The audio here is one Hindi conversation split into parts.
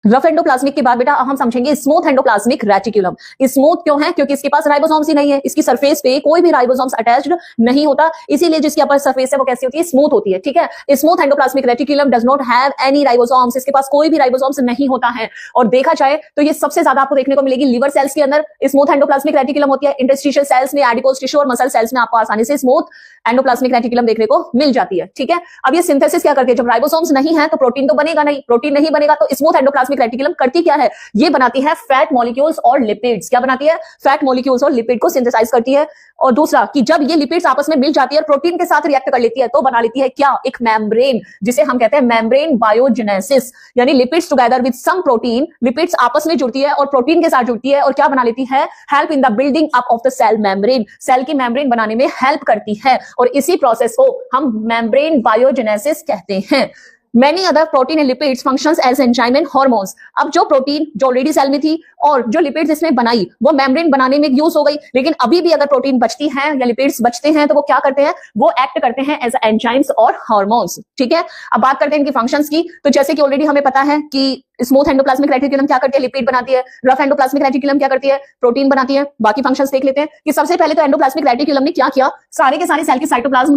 रफ एंडोप्लाज्मिक के बाद बेटा हम समझेंगे स्मूथ एंडोप्लाज्मिक रेटिकुलम। स्मूथ क्यों है? क्योंकि इसके पास राइबोसोम्स ही नहीं है, इसकी सरफेस पे कोई भी राइबोसोम्स अटैच्ड नहीं होता, इसीलिए जिसकी अपर सरफेस है वो कैसी होती है? स्मूथ होती है। ठीक है, smooth endoplasmic reticulum does not have any ribosomes, इसके पास कोई भी राइबोसोम्स नहीं होता है। और देखा जाए तो ये सबसे ज्यादा आपको देखने को मिलेगी लिवर सेल्स के अंदर स्मूथ एंडोप्लाज्मिक रेटिकुलम होती है। इंटरस्टिशियल सेल्स में, एडिपोज टिश्यू और मसल सेल्स में आपको आसानी से स्मूथ एंडोप्लाज्मिक रेटिकुलम देखने को मिल जाती है। ठीक है, अब ये सिंथेसिस क्या करती है? जब राइबोसोम्स नहीं है तो प्रोटीन तो बनेगा नहीं, प्रोटीन नहीं बनेगा तो स्मूथ एंडोप्लाज्मिक रेटिकुलम करती क्या है? ये बनाती है फैट मॉलिक्यूल्स और लिपिड्स। क्या बनाती है? फैट मॉलिक्यूल्स और लिपिड को सिंथेसाइज करती है। और दूसरा कि जब ये लिपिड्स आपस में मिल जाती है और प्रोटीन के साथ रिएक्ट कर लेती है तो बना लेती है क्या? एक मेम्ब्रेन, जिसे हम कहते हैं मेम्ब्रेन बायोजेनेसिस, यानी lipids together with some protein, lipids आपस में जुड़ती है और प्रोटीन के साथ जुड़ती है और क्या बना लेती है? Help in the building up of the cell membrane, cell की मेम्ब्रेन बनाने में हेल्प करती है और इसी प्रोसेस को हम मेम्ब्रेन बायोजेनेसिस कहते हैं। Many other protein and lipids functions as enzyme and hormones। अब जो प्रोटीन जो ऑलरेडी सेल में थी और जो लिपिड्स इसने बनाई वो मेम्ब्रेन बनाने में यूज हो गई, लेकिन अभी भी अगर प्रोटीन बचती है या लिपिड्स बचते हैं तो वो क्या करते हैं? वो एक्ट करते हैं एज एंजाइम्स और हार्मोन्स। ठीक है, अब बात करते हैं इनकी फंक्शंस की। तो जैसे कि ऑलरेडी हमें पता है कि स्मूथ एंडोप्लाज्मिक रेटिकुलम क्या करती है? लिपिड बनाती है। रफ एंडोप्लाज्मिक रेटिकुलम क्या करती है? प्रोटीन बनाती है। बाकी फंक्शंस देख लेते हैं कि सबसे पहले तो एंडोप्लाज्मिक रेटिकुलम ने क्या किया? सारे के सारे सेल के साइटोप्लाज्म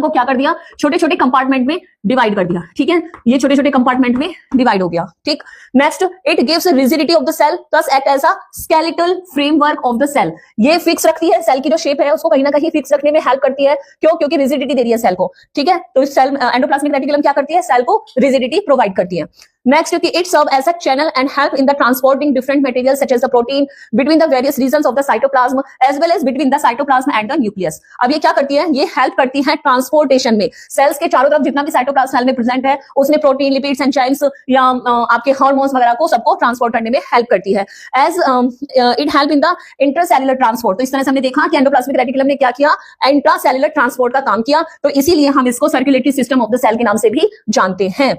को क्या कर दिया? छोटे छोटे कंपार्टमेंट में डिवाइड कर दिया। ठीक है, ये छोटे छोटे कंपार्टमेंट में डिवाइड हो गया। ठीक, next it gives rigidity of the cell, thus act as a skeletal framework of the cell। ये फिक्स रखती है सेल की जो शेप है उसको कहीं ना कहीं फिक्स रखने में हेल्प करती है। क्यों? क्योंकि रिजिडिटी दे रही है सेल को। ठीक है, तो सेल एंडोप्लाज्मिक रेटिकुलम क्या करती है? सेल को रिजिडिटी प्रोवाइड करती है। नेक्स्ट कि it serve as a channel and help in the transporting different materials such as the protein between the various regions of the cytoplasm as well as between the cytoplasm and the nucleus. अब ये क्या करती है? ये हेल्प करती है ट्रांसपोर्टेशन में। सेल्स के चारों तरफ जितना भी साइटोप्लाज्म सेल में प्रेजेंट है उसने प्रोटीन, लिपिड्स, एंजाइम्स या आपके हार्मोन्स वगैरह को सबको ट्रांसपोर्ट करने में हेल्प करती है। As it help in the intracellular transport. तो इस तरह से हमने देखा कि एंडोप्लाज्मिक रेटिकुलम ने क्या किया? इंट्रासेल्युलर ट्रांसपोर्ट का काम किया, तो इसीलिए हम इसको circulatory system of the cell के नाम से भी जानते हैं।